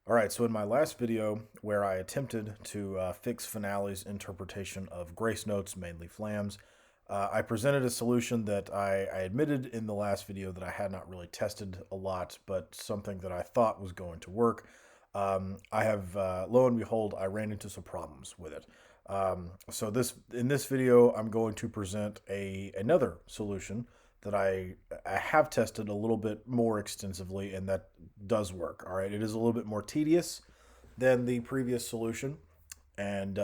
All right, so in my last video where I attempted to fix Finale's interpretation of grace notes, mainly flams, I presented a solution that I admitted in the last video that I had not really tested a lot, but something that I thought was going to work. I have, lo and behold, I ran into some problems with it. So in this video, I'm going to present another solution that I have tested a little bit more extensively, and that does work. All right, it is a little bit more tedious than the previous solution, and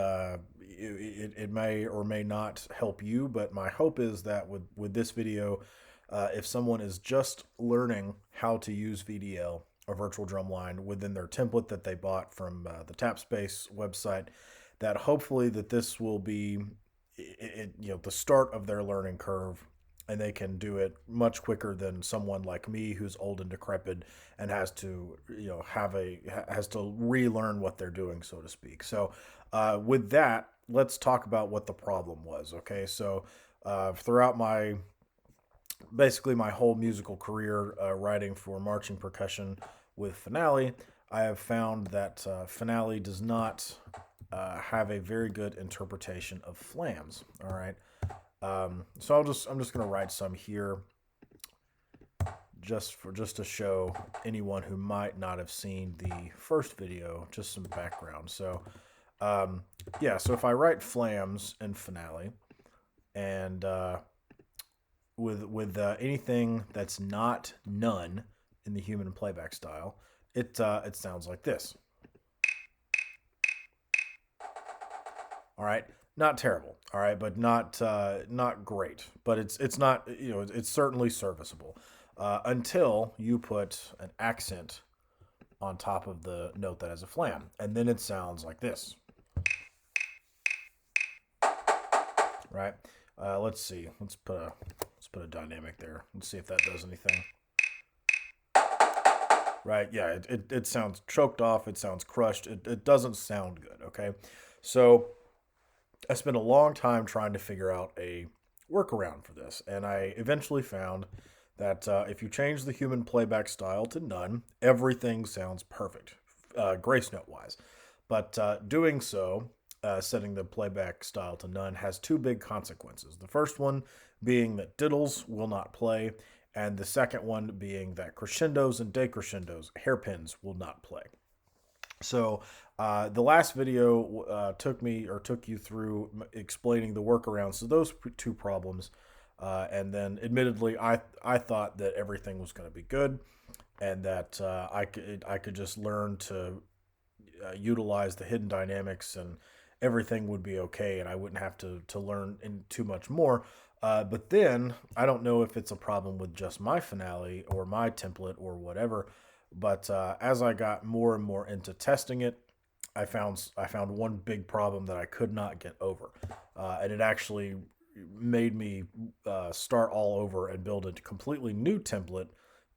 it may or may not help you. But my hope is that with this video, if someone is just learning how to use VDL, a virtual drum line, within their template that they bought from the TapSpace website, that hopefully that this will be the start of their learning curve, and they can do it much quicker than someone like me who's old and decrepit and has to has to relearn what they're doing, so to speak. So with that, let's talk about what the problem was. Okay, so throughout my basically my whole musical career, writing for marching percussion with Finale, I have found that Finale does not have a very good interpretation of flams. All right, so I'm just gonna write some here just to show anyone who might not have seen the first video just some background. So yeah, so if I write flams in Finale and with anything that's not none in the human playback style, it sounds like this. All right, not terrible. All right, but not great. But it's not, it's certainly serviceable until you put an accent on top of the note that has a flam, and then it sounds like this. Right? Let's see. Let's put a dynamic there. Let's see if that does anything. Right? Yeah, it sounds choked off. It sounds crushed. It doesn't sound good. Okay, so I spent a long time trying to figure out a workaround for this, and I eventually found that if you change the human playback style to none, everything sounds perfect, grace note wise. But doing so, setting the playback style to none, has two big consequences. The first one being that diddles will not play, and the second one being that crescendos and decrescendos, hairpins, will not play. So the last video took you through explaining the workarounds to those two problems, and then admittedly, I thought that everything was going to be good, and that I could just learn to utilize the hidden dynamics, and everything would be okay, and I wouldn't have to learn in too much more. But then I don't know if it's a problem with just my Finale or my template or whatever. But as I got more and more into testing it, I found one big problem that I could not get over, and it actually made me start all over and build a completely new template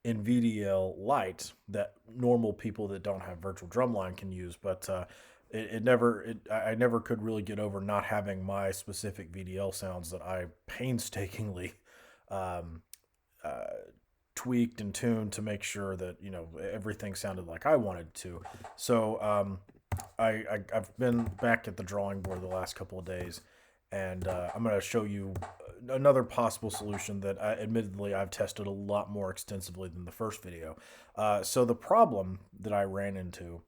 in VDL Lite that normal people that don't have virtual drumline can use. But I never could really get over not having my specific VDL sounds that I painstakingly um, uh, tweaked and tuned to make sure that everything sounded like I wanted to. So I've been back at the drawing board the last couple of days, and I'm going to show you another possible solution that admittedly I've tested a lot more extensively than the first video. So the problem that I ran into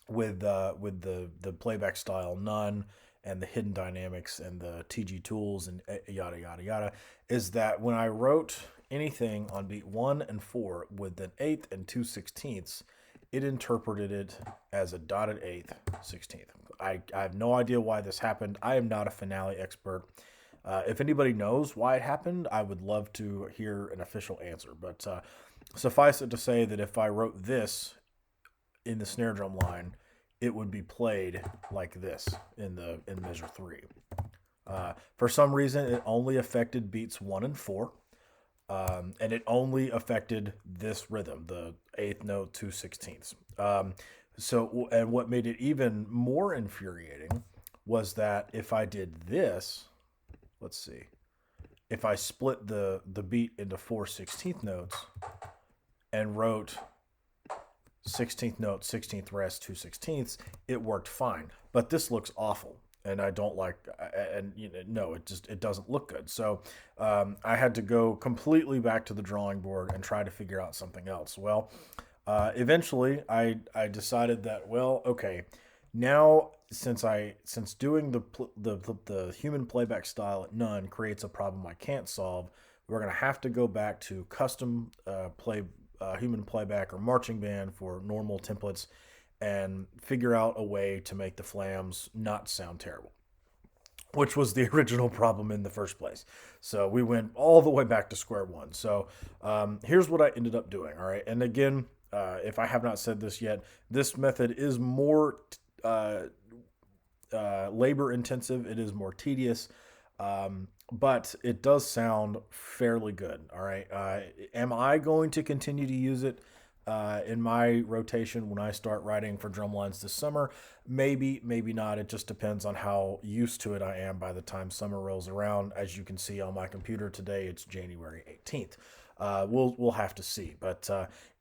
with the playback style none and the hidden dynamics and the TG tools and yada yada yada is that when I wrote anything on beat 1 and 4 with an eighth and 2/16, it interpreted it as a dotted eighth 16th. I have no idea why this happened. I am not a Finale expert. If anybody knows why it happened, I would love to hear an official answer. But suffice it to say that if I wrote this in the snare drum line, it would be played like this in measure 3. For some reason, it only affected beats 1 and 4, and it only affected this rhythm, the eighth note 2/16. So, and what made it even more infuriating was that if I did this, let's see, if I split the beat into 4/16 notes and wrote 16th note, 16th rest, 2/16, it worked fine. But this looks awful. And I don't like, and no, it doesn't look good. So I had to go completely back to the drawing board and try to figure out something else. Well, eventually I decided that, well, okay, now since doing the human playback style at none creates a problem I can't solve, we're gonna have to go back to custom human playback or marching band for normal templates and figure out a way to make the flams not sound terrible, which was the original problem in the first place. So we went all the way back to square one. So here's what I ended up doing. All right. And again, if I have not said this yet, this method is more labor intensive, it is more tedious. But it does sound fairly good. All right. Am I going to continue to use it in my rotation when I start writing for drumlines this summer? Maybe, maybe not. It just depends on how used to it I am by the time summer rolls around. As you can see on my computer today, it's January 18th. We'll have to see. But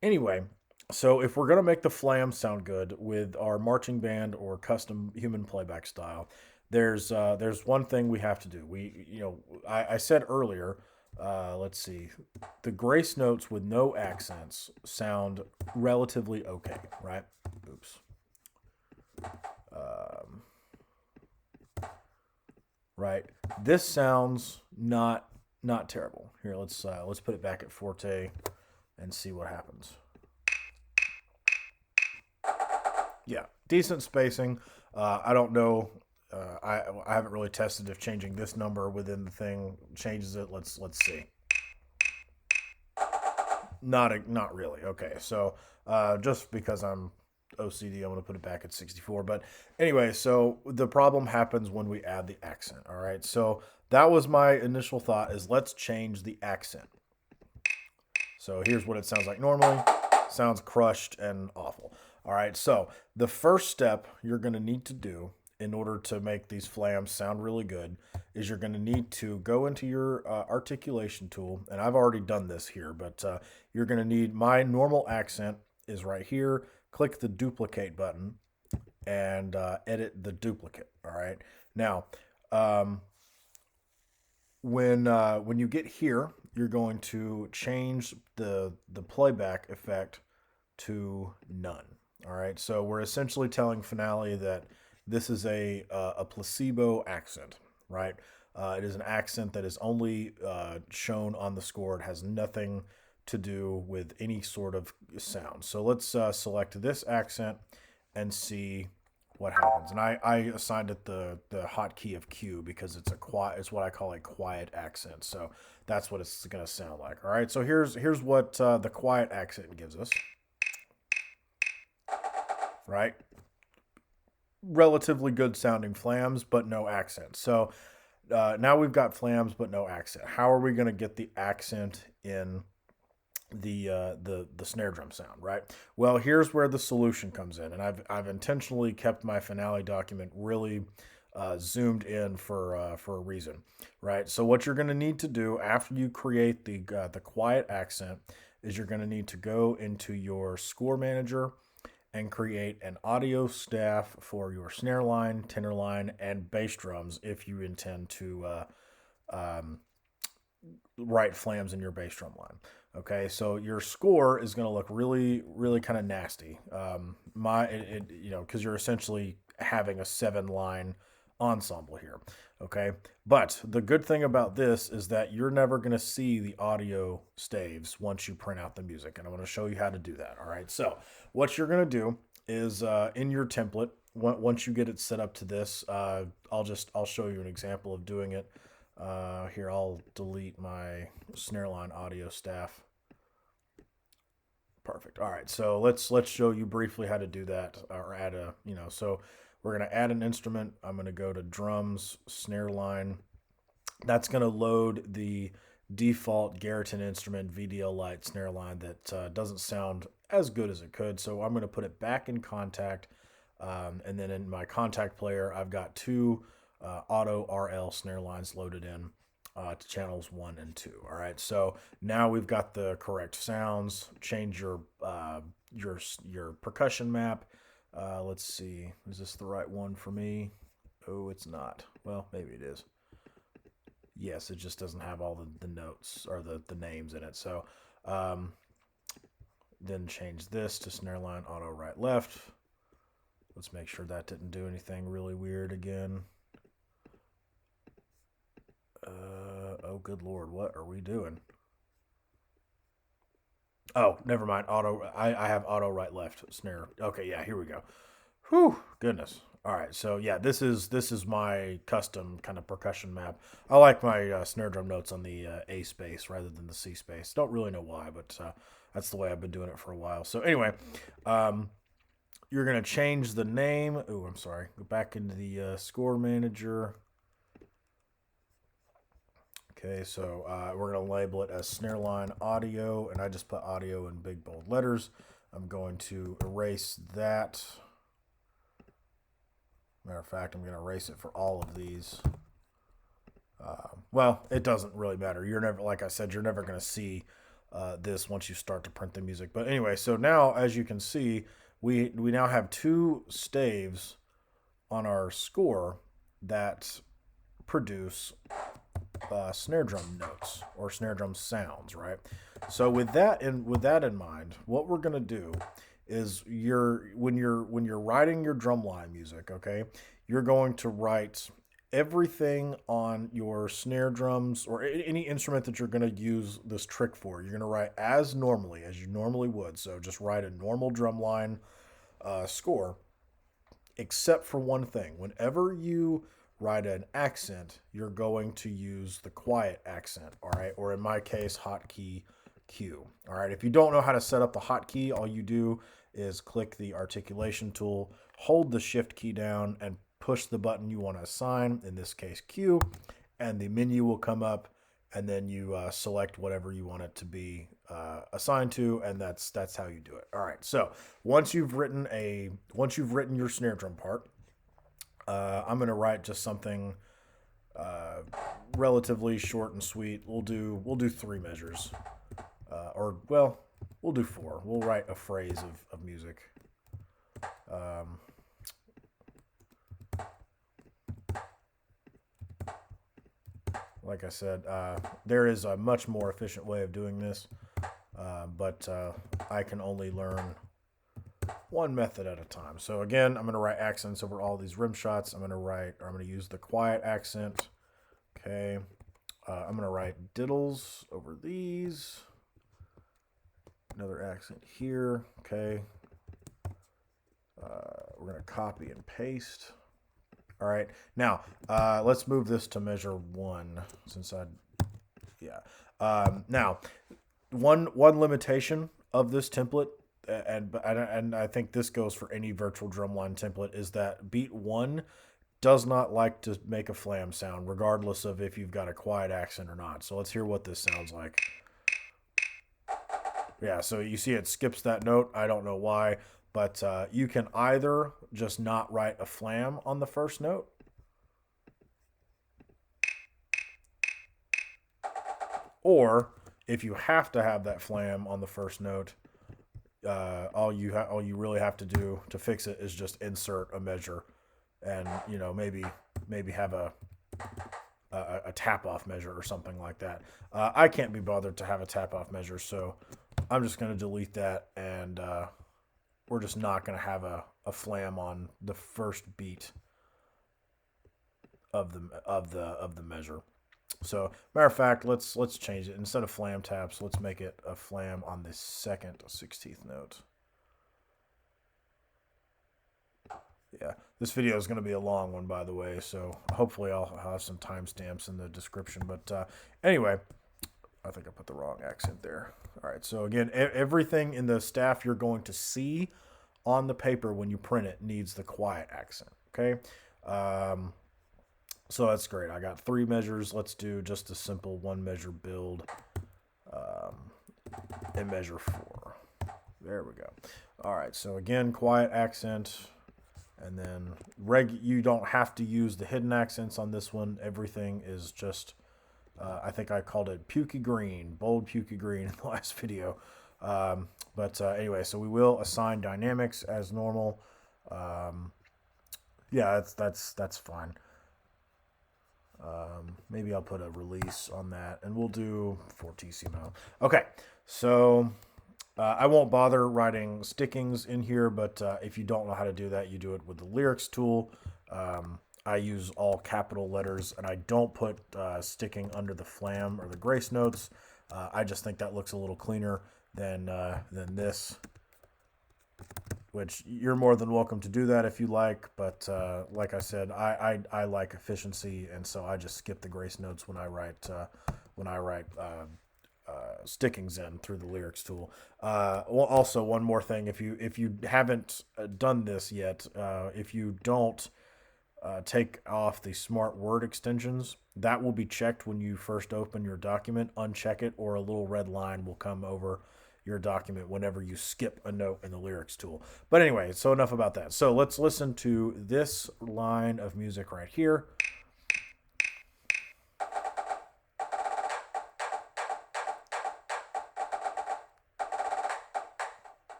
anyway, so if we're gonna make the flam sound good with our marching band or custom human playback style, there's one thing we have to do. I said earlier, let's see, the grace notes with no accents sound relatively okay, right? Oops. Um, right. This sounds not terrible. Here, let's put it back at forte and see what happens. Yeah, decent spacing. I don't know. I haven't really tested if changing this number within the thing changes it. Let's see. Not really. Okay, so just because I'm OCD, I'm gonna put it back at 64. But anyway, so the problem happens when we add the accent. All right, so that was my initial thought: is let's change the accent. So here's what it sounds like normally. Sounds crushed and awful. All right, so the first step you're going to need to do in order to make these flams sound really good is you're going to need to go into your articulation tool. And I've already done this here, but you're going to need, my normal accent is right here. Click the duplicate button and edit the duplicate. All right. Now, when you get here, you're going to change the playback effect to none. All right, so we're essentially telling Finale that this is a placebo accent, right? It is an accent that is only shown on the score. It has nothing to do with any sort of sound. So let's select this accent and see what happens. And I assigned it the hotkey of Q because it's what I call a quiet accent. So that's what it's going to sound like. All right, so here's what the quiet accent gives us. Right? Relatively good sounding flams, but no accent. So now we've got flams, but no accent. How are we going to get the accent in the snare drum sound, right? Well, here's where the solution comes in, and I've intentionally kept my Finale document really zoomed in for a reason, right? So what you're going to need to do after you create the quiet accent is you're going to need to go into your score manager and create an audio staff for your snare line, tenor line, and bass drums if you intend to write flams in your bass drum line. Okay, so your score is going to look really, really kind of nasty. Because you're essentially having a 7-line ensemble here. Okay, but the good thing about this is that you're never going to see the audio staves once you print out the music, and I'm going to show you how to do that. All right, so what you're going to do is in your template, once you get it set up to this, I'll show you an example of doing it. Here, I'll delete my snare line audio staff. Perfect. All right, so let's show you briefly how to do that, or add a, so we're going to add an instrument. I'm going to go to drums, snare line. That's going to load the default Garriton instrument VDL Lite snare line that doesn't sound as good as it could. So I'm going to put it back in Contact. And then in my Contact player, I've got two auto RL snare lines loaded in to channels 1 and 2. All right, so now we've got the correct sounds. Change your your percussion map. Let's see, is this the right one for me? Oh, it's not. Well, maybe it is. Yes, it just doesn't have all the notes or the names in it. So um, then change this to snare line auto right left. Let's make sure that didn't do anything really weird again. Oh, good Lord, what are we doing? Oh, never mind. I have auto right left snare. Okay, yeah, here we go. Whew, goodness. All right, so yeah, this is my custom kind of percussion map. I like my snare drum notes on the A space rather than the C space. Don't really know why, but that's the way I've been doing it for a while. So anyway, um, you're gonna change the name. Oh, I'm sorry. Go back into the score manager. Okay, so we're going to label it as snare line audio, and I just put audio in big bold letters. I'm going to erase that. Matter of fact, I'm going to erase it for all of these. Well, it doesn't really matter. You're never, like I said, you're never going to see this once you start to print the music. But anyway, so now, as you can see, we now have two staves on our score that produce snare drum notes or snare drum sounds, right? So with that in mind, what we're gonna do is when you're writing your drumline music, okay, you're going to write everything on your snare drums or any instrument that you're going to use this trick for. You're going to write as normally as you normally would. So just write a normal drumline score, except for one thing. Whenever you write an accent, you're going to use the quiet accent, all right? Or in my case, hotkey Q, all right? If you don't know how to set up the hotkey, all you do is click the articulation tool, hold the shift key down, and push the button you want to assign, in this case Q, and the menu will come up, and then you select whatever you want it to be assigned to, and that's how you do it. All right. So once you've written your snare drum part, I'm gonna write just something relatively short and sweet. We'll do three measures, or well, we'll do four. We'll write a phrase of music. Um, like I said, there is a much more efficient way of doing this, but I can only learn one method at a time. So again, I'm going to write accents over all these rim shots. I'm going to use the quiet accent. Okay. I'm going to write diddles over these. Another accent here. Okay. We're going to copy and paste. All right. Now, let's move this to measure 1 since now, one limitation of this template, and I think this goes for any virtual drumline template, is that beat 1 does not like to make a flam sound, regardless of if you've got a quiet accent or not. So let's hear what this sounds like. Yeah, so you see it skips that note. I don't know why, but you can either just not write a flam on the first note, or if you have to have that flam on the first note, all you really have to do to fix it is just insert a measure, and maybe have a tap off measure or something like that. I can't be bothered to have a tap off measure, so I'm just going to delete that, and we're just not going to have a flam on the first beat of the measure. So, matter of fact, let's change it. Instead of flam taps, let's make it a flam on the second 16th note. Yeah, this video is going to be a long one, by the way, so hopefully I'll have some timestamps in the description. But anyway, I think I put the wrong accent there. All right, so again, everything in the staff you're going to see on the paper when you print it needs the quiet accent, okay? So that's great. I got 3 measures. Let's do just a simple 1 measure build in measure 4. There we go. All right, so again, quiet accent, and then you don't have to use the hidden accents on this one. Everything is just, I think I called it pukey green, bold pukey green in the last video. But anyway, so we will assign dynamics as normal. Um, yeah, that's fine. Maybe I'll put a release on that, and we'll do fortissimo. Okay, so I won't bother writing stickings in here, but if you don't know how to do that, you do it with the lyrics tool. I use all capital letters, and I don't put sticking under the flam or the grace notes. I just think that looks a little cleaner than this. Which you're more than welcome to do that if you like, but like I said, I like efficiency, and so I just skip the grace notes when I write stickings in through the lyrics tool. Also, one more thing: if you haven't done this yet, if you don't take off the smart word extensions, that will be checked when you first open your document. Uncheck it, or a little red line will come over your document whenever you skip a note in the lyrics tool. But anyway, so enough about that. So let's listen to this line of music right here.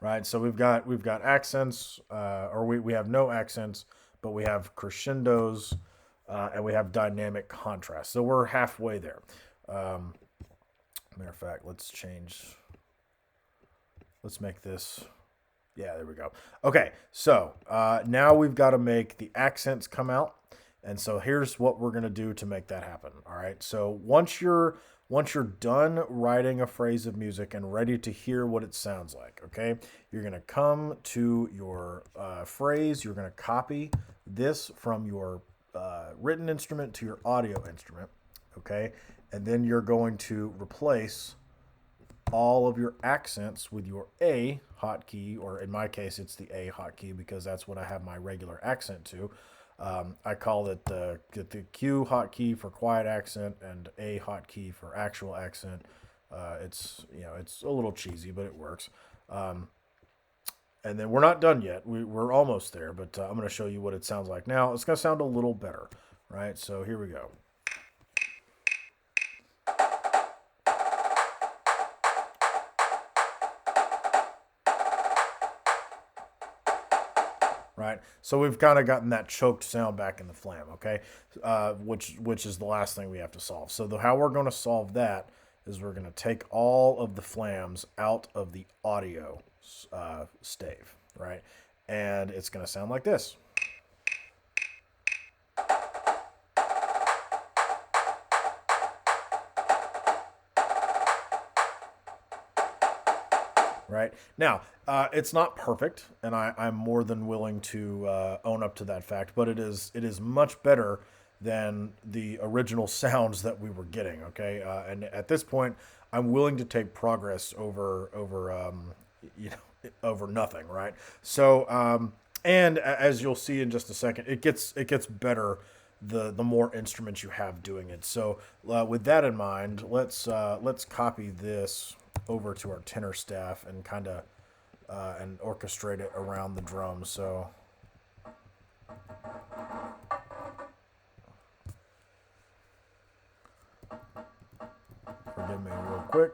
Right, so we've got accents, or we have no accents, but we have crescendos, and we have dynamic contrast. So we're halfway there. Um, Matter of fact, let's make this. Yeah, there we go. Okay, so now we've got to make the accents come out, and so here's what we're gonna do to make that happen. All right. So once you're done writing a phrase of music and ready to hear what it sounds like, okay, you're gonna come to your phrase. You're gonna copy this from your written instrument to your audio instrument, okay, and then you're going to replace all of your accents with your A hotkey, or in my case, it's the A hotkey because that's what I have my regular accent to. I call it the Q hotkey for quiet accent and A hotkey for actual accent. It's a little cheesy, but it works. And then we're not done yet. We're almost there, but I'm going to show you what it sounds like now. It's going to sound a little better, right? So here we go. Right? So we've kind of gotten that choked sound back in the flam, okay? Which is the last thing we have to solve. So how we're going to solve that is we're going to take all of the flams out of the audio stave, right? And it's going to sound like this. Right now, it's not perfect, and I'm more than willing to own up to that fact. But it is much better than the original sounds that we were getting. Okay, and at this point, I'm willing to take progress over nothing. Right. So and as you'll see in just a second, it gets better the more instruments you have doing it. So with that in mind, let's copy this over to our tenor staff and kind of and orchestrate it around the drums. So forgive me real quick.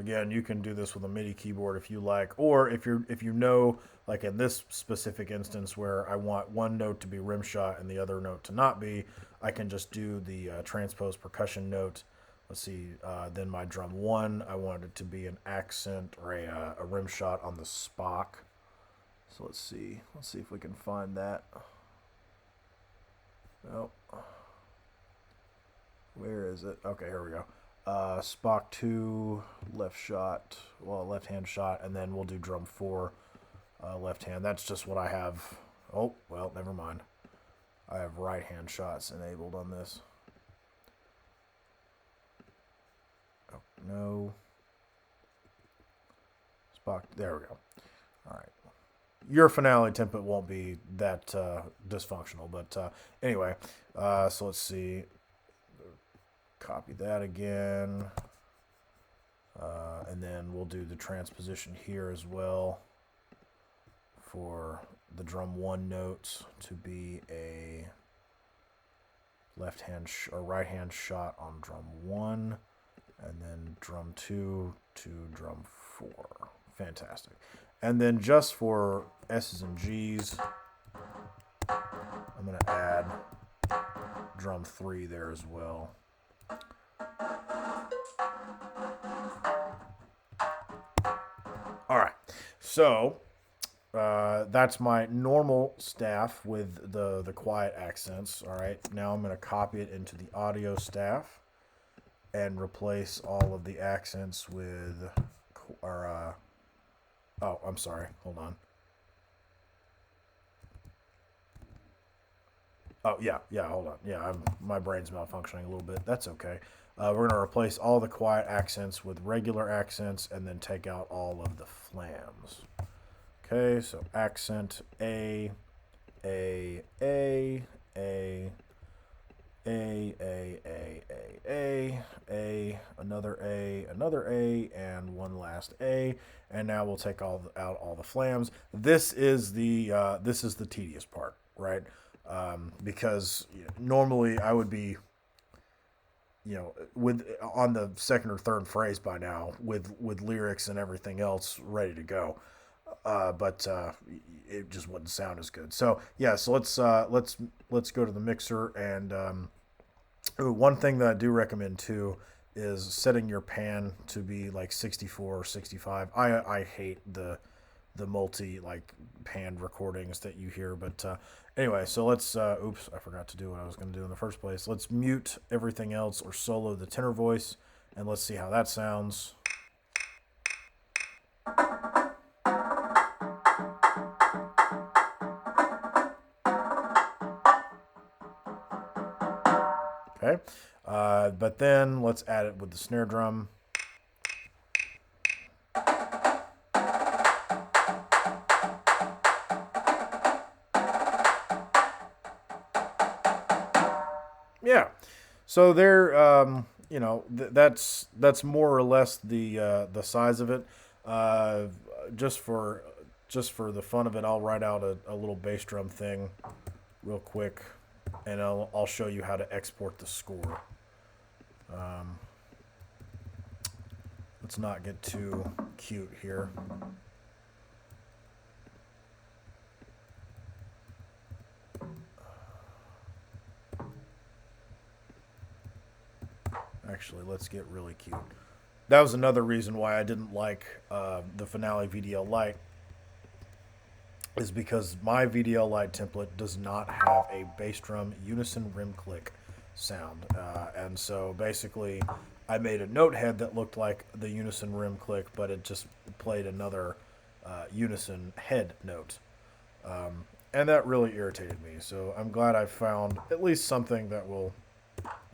Again, you can do this with a MIDI keyboard if you like, or if you know, like in this specific instance where I want one note to be rim shot and the other note to not be, I can just do the transpose percussion note. Let's see, then my drum one, I want it to be an accent or a rim shot on the spock. So let's see if we can find that. Oh, where is it? Okay, here we go. Spock 2, left hand shot, and then we'll do drum 4, left hand. That's just what I have. Oh, well, never mind. I have right hand shots enabled on this. Oh, no. Spock, there we go. All right. Your finale template won't be that dysfunctional, but anyway, so let's see. Copy that again. And then we'll do the transposition here as well for the drum 1 notes to be a left hand or right hand shot on drum 1, and then drum 2 to drum 4. Fantastic. And then just for S's and G's, I'm going to add drum 3 there as well. All right, so that's my normal staff with the quiet accents. All right, now I'm going to copy it into the audio staff and replace all of the accents with, oh, I'm sorry, hold on. Oh, yeah, hold on. Yeah, my brain's malfunctioning a little bit. That's okay. We're going to replace all the quiet accents with regular accents and then take out all of the flams. Okay, so accent A, A, A, A, A, A, A, A, A, another A, and one last A, and now we'll take out all the flams. This is the tedious part, right? Because normally I would be, with on the second or third phrase by now with lyrics and everything else ready to go, but it just wouldn't sound as good. So yeah, so let's go to the mixer, and one thing that I do recommend too is setting your pan to be like 64 or 65. I hate the multi pan recordings that you hear, but anyway, so let's oops, I forgot to do what I was going to do in the first place. Let's mute everything else or solo the tenor voice, and let's see how that sounds. Okay, but then let's add it with the snare drum. Yeah, so there, that's more or less the size of it. Just for the fun of it, I'll write out a little bass drum thing real quick, and I'll show you how to export the score. Let's not get too cute here. Actually, let's get really cute. That was another reason why I didn't like the Finale VDL Lite, is because my VDL Lite template does not have a bass drum unison rim click sound. And so basically I made a note head that looked like the unison rim click, but it just played another unison head note. And that really irritated me. So I'm glad I found at least something that will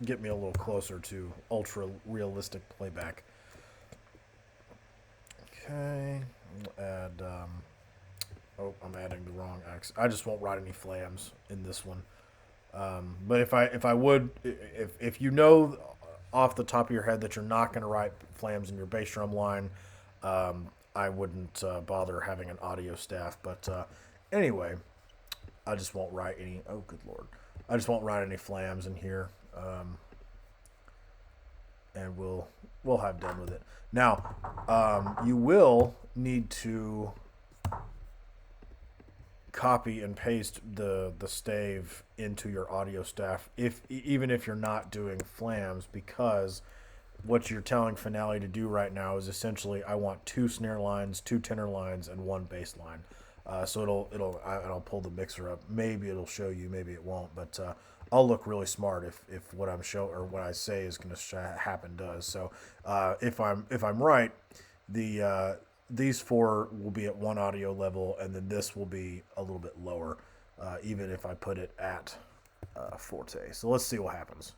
get me a little closer to ultra realistic playback. Okay, we'll add, oh, I'm adding the wrong X. I just won't write any flams in this one. But if you know off the top of your head that you're not going to write flams in your bass drum line, I wouldn't bother having an audio staff. But anyway, I just won't write any. Oh, good Lord! I just won't write any flams in here, and we'll have done with it. Now, you will need to copy and paste the stave into your audio staff even if you're not doing flams, because what you're telling Finale to do right now is essentially I want 2 snare lines, 2 tenor lines, and 1 bass line. So I'll pull the mixer up. Maybe it'll show you, maybe it won't, but I'll look really smart if what I'm what I say is going to happen does. So if I'm right, these 4 will be at 1 audio level, and then this will be a little bit lower, even if I put it at forte. So let's see what happens.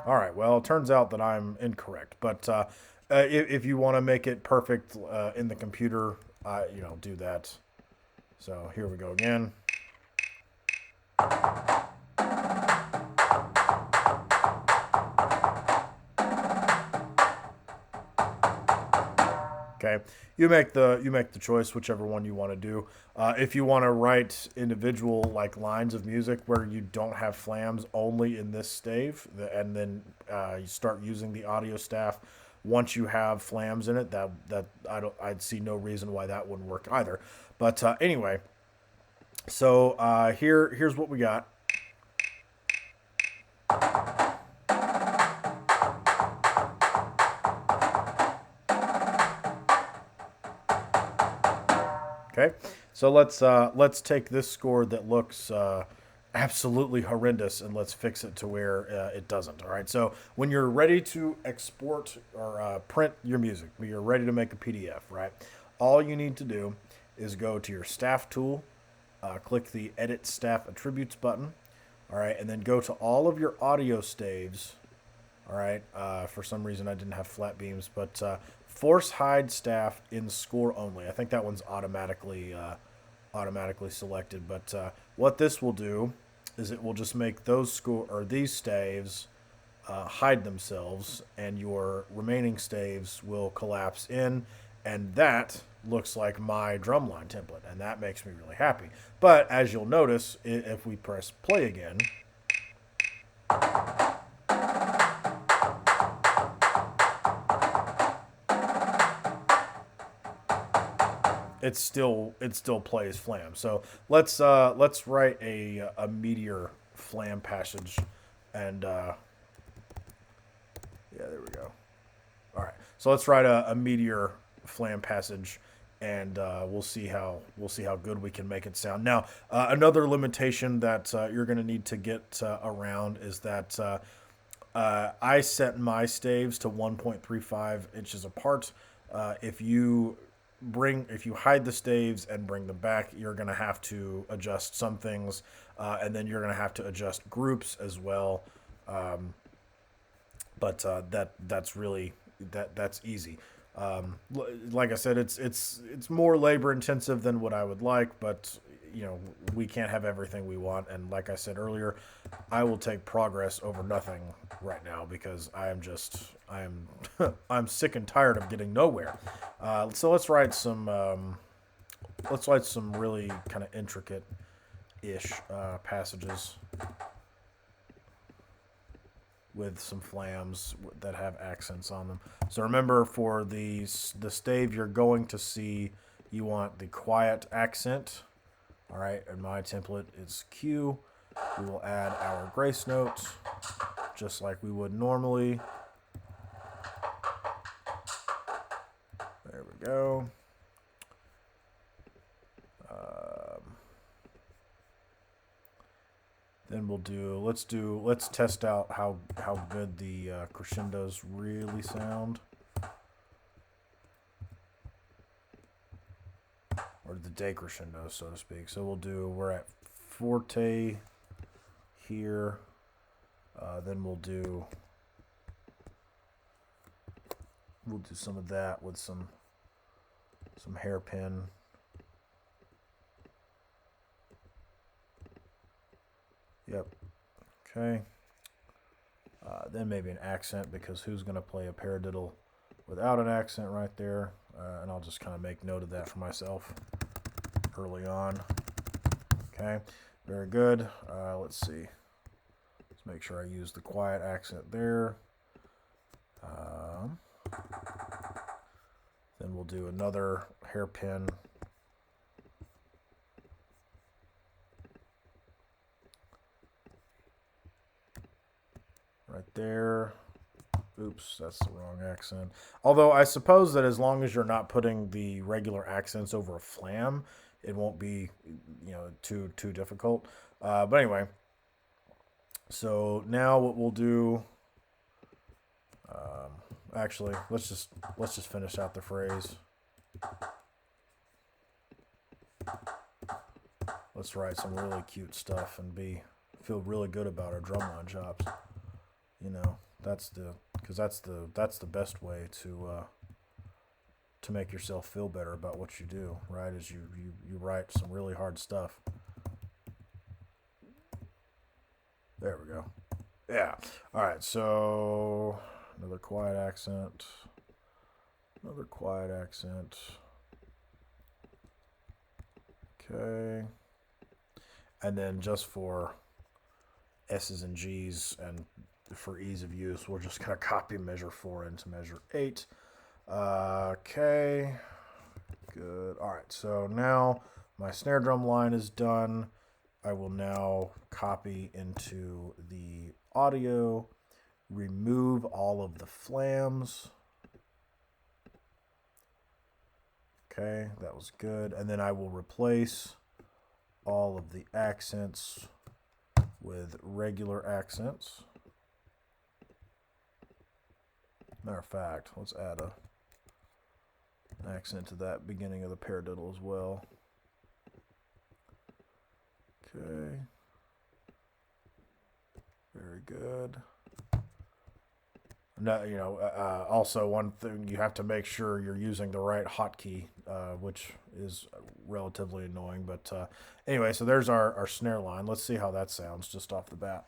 All right, well, it turns out that I'm incorrect, but if you want to make it perfect in the computer, do that. So here we go again. Okay, you make the choice, whichever one you want to do. If you want to write individual like lines of music where you don't have flams only in this stave, and then you start using the audio staff once you have flams in it, that I'd see no reason why that wouldn't work either. But anyway, so here's what we got. Okay, so let's take this score that looks absolutely horrendous and let's fix it to where it doesn't. All right. So when you're ready to export or print your music, when you're ready to make a PDF, right? All you need to do is go to your staff tool, click the Edit Staff Attributes button, all right, and then go to all of your audio staves. All right. For some reason, I didn't have flat beams, but force hide staff in score only. I think that one's automatically selected. But what this will do is it will just make those score or these staves hide themselves, and your remaining staves will collapse in, and that looks like my drumline template, and that makes me really happy. But as you'll notice, if we press play again, it still plays flam. So let's write a meteor flam passage, and yeah, there we go. All right, so let's write a meteor flam passage, and we'll see how good we can make it sound. Now, another limitation that you're going to need to get around is that I set my staves to 1.35 inches apart. If you hide the staves and bring them back, you're going to have to adjust some things, and then you're going to have to adjust groups as well. Um, but that's easy. Like I said, it's more labor intensive than what I would like, but we can't have everything we want. And like I said earlier, I will take progress over nothing right now because I am I'm sick and tired of getting nowhere. So let's write some really kind of intricate ish passages with some flams that have accents on them. So remember, for the stave you're going to see, you want the quiet accent. All right, and my template is Q. We will add our grace notes just like we would normally. There we go. Then let's test out how good the crescendos really sound, or the decrescendos, so to speak. So we're at forte here. Then we'll do some of that with some hairpin. Yep. Okay. Then maybe an accent, because who's going to play a paradiddle without an accent right there? And I'll just kind of make note of that for myself early on. Okay. Very good. Let's see. Let's make sure I use the quiet accent there. Then we'll do another hairpin. Right there. Oops, that's the wrong accent. Although I suppose that as long as you're not putting the regular accents over a flam, it won't be, too difficult. But anyway, so now what we'll do. Actually, let's just finish out the phrase. Let's write some really cute stuff and feel really good about our drumline chops. That's the best way to make yourself feel better about what you do, right? Is you write some really hard stuff. There we go. Yeah. All right. So another quiet accent. Another quiet accent. Okay. And then just for S's and G's and for ease of use, we're just going to copy measure 4 into measure 8. Okay. Good. All right. So now my snare drum line is done. I will now copy into the audio, remove all of the flams. Okay, that was good. And then I will replace all of the accents with regular accents. Matter of fact, let's add an accent to that beginning of the paradiddle as well. Okay. Very good. No, also one thing, you have to make sure you're using the right hotkey, which is relatively annoying. But anyway, so there's our snare line. Let's see how that sounds just off the bat.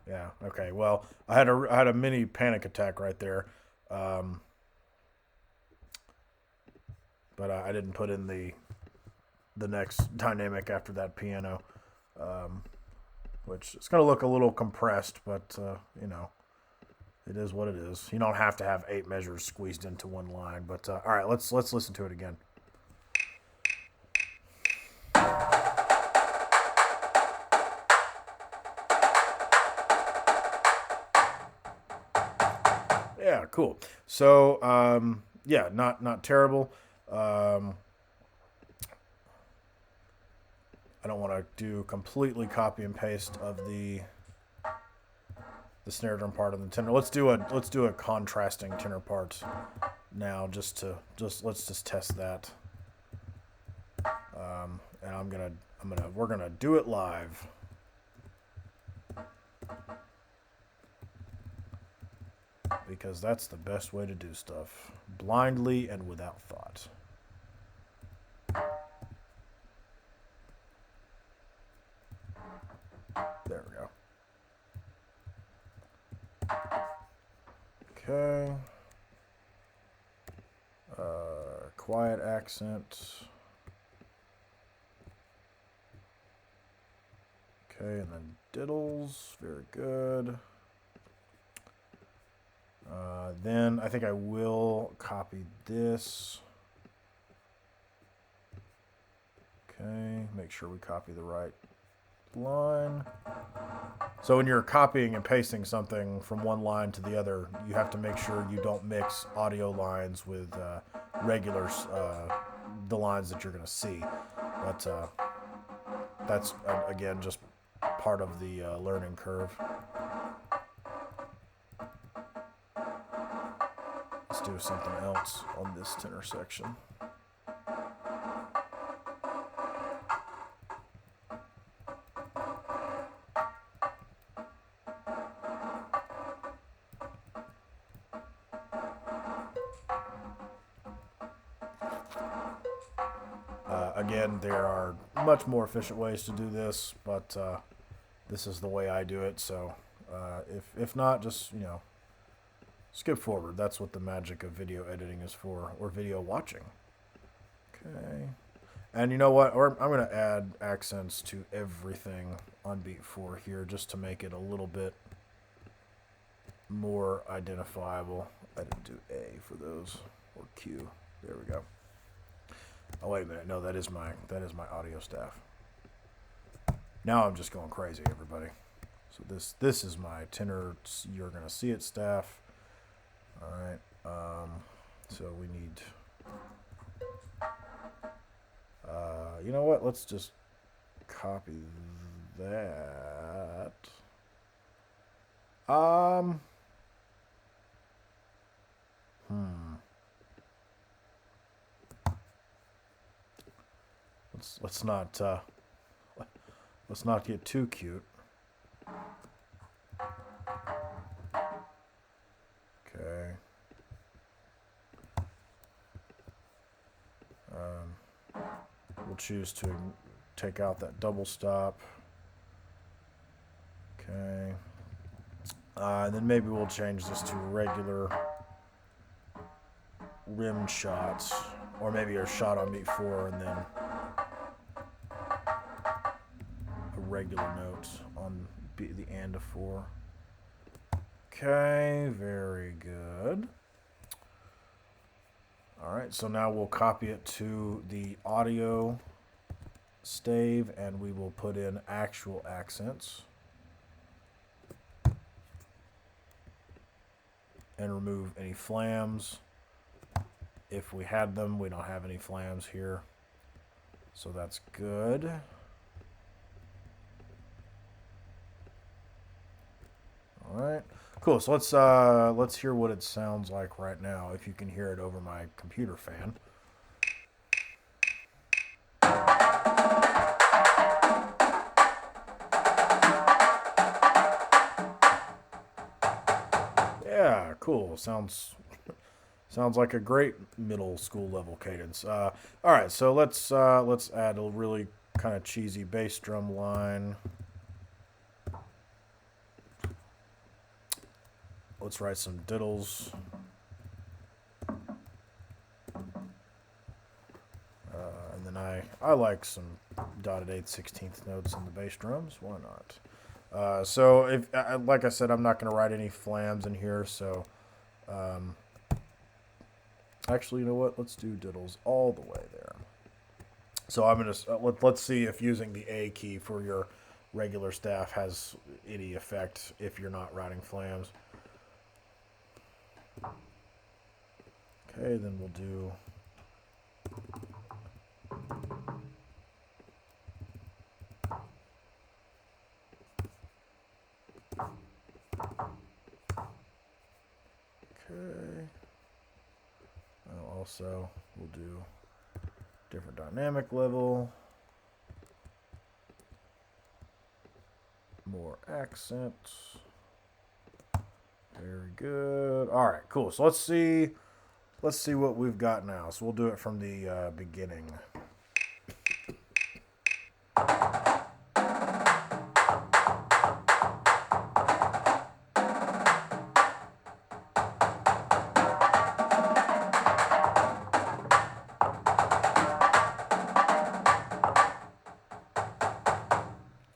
Yeah. Okay. Well, I had a mini panic attack right there, but I didn't put in the next dynamic after that piano, which it's gonna look a little compressed, but it is what it is. You don't have to have 8 measures squeezed into one line. But all right, let's listen to it again. Yeah, cool. So, yeah, not terrible. I don't want to do completely copy and paste of the snare drum part of the tenor. Let's do a contrasting tenor part now, let's just test that. And we're gonna do it live. Because that's the best way to do stuff. Blindly and without thought. There we go. Okay. Quiet accent. Okay, and then diddles. Very good. Then I think I will copy this. Okay, make sure we copy the right line. So when you're copying and pasting something from one line to the other, you have to make sure you don't mix audio lines with the lines that you're going to see. But that's, again, just part of the learning curve. Let's do something else on this tenor section. Again, there are much more efficient ways to do this, but this is the way I do it. So if not, just skip forward. That's what the magic of video editing is for, or video watching. Okay. And you know what? I'm going to add accents to everything on beat 4 here just to make it a little bit more identifiable. I didn't do A for those, or Q. There we go. Oh, wait a minute. No, that is my audio staff. Now I'm just going crazy, everybody. So this is my tenor. You're going to see it staff. All right. So we need. You know what? Let's just copy that. Let's not get too cute. Okay. We'll choose to take out that double stop. Okay. And then maybe we'll change this to regular rim shots, or maybe a shot on beat 4 and then a regular note on the and of 4. Okay, very good. All right, so now we'll copy it to the audio stave and we will put in actual accents and remove any flams. If we had them, we don't have any flams here, so that's good. All right, cool. So let's hear what it sounds like right now. If you can hear it over my computer fan. Yeah, cool. Sounds like a great middle school level cadence. All right, so let's add a really kind of cheesy bass drum line. Let's write some diddles. And then I like some dotted 8/16 notes in the bass drums. Why not? So if like I said, I'm not going to write any flams in here. So actually, you know what? Let's do diddles all the way there. So I'm gonna let's see if using the A key for your regular staff has any effect if you're not writing flams. Okay, then we'll do okay. Also, we'll do different dynamic level, more accents. Very good. All right, cool. So let's see what we've got now. So we'll do it from the beginning.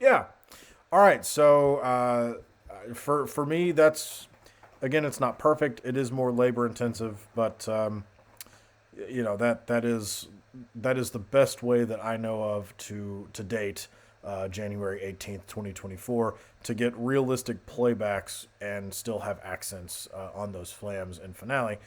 Yeah. All right. So for me, that's again, it's not perfect. It is more labor intensive, but you know that is the best way that I know of to date, January 18th, 2024, to get realistic playbacks and still have accents on those flams and finale.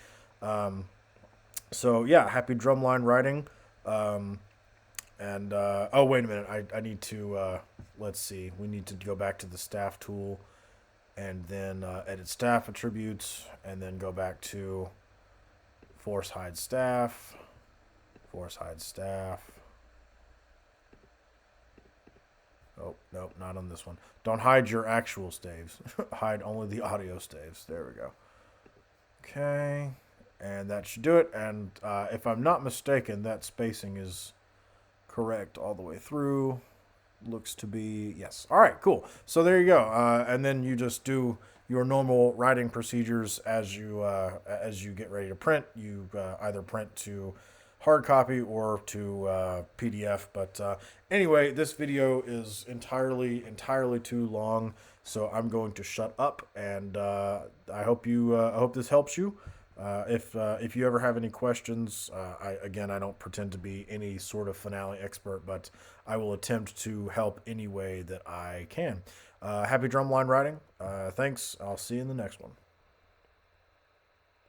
So yeah, happy drumline writing. And oh, wait a minute, I need to let's see. We need to go back to the staff tool and then edit staff attributes, and then go back to force hide staff, force hide staff. Oh, nope, not on this one. Don't hide your actual staves. Hide only the audio staves. There we go. Okay, and that should do it. And if I'm not mistaken, that spacing is correct all the way through. Looks to be, yes. All right, cool. So there you go. And then you just do your normal writing procedures as you get ready to print. You either print to hard copy or to PDF. But anyway, this video is entirely too long, so I'm going to shut up. And I hope this helps you. If you ever have any questions, I don't pretend to be any sort of finale expert, but I will attempt to help any way that I can. Happy drumline writing. Thanks. I'll see you in the next one.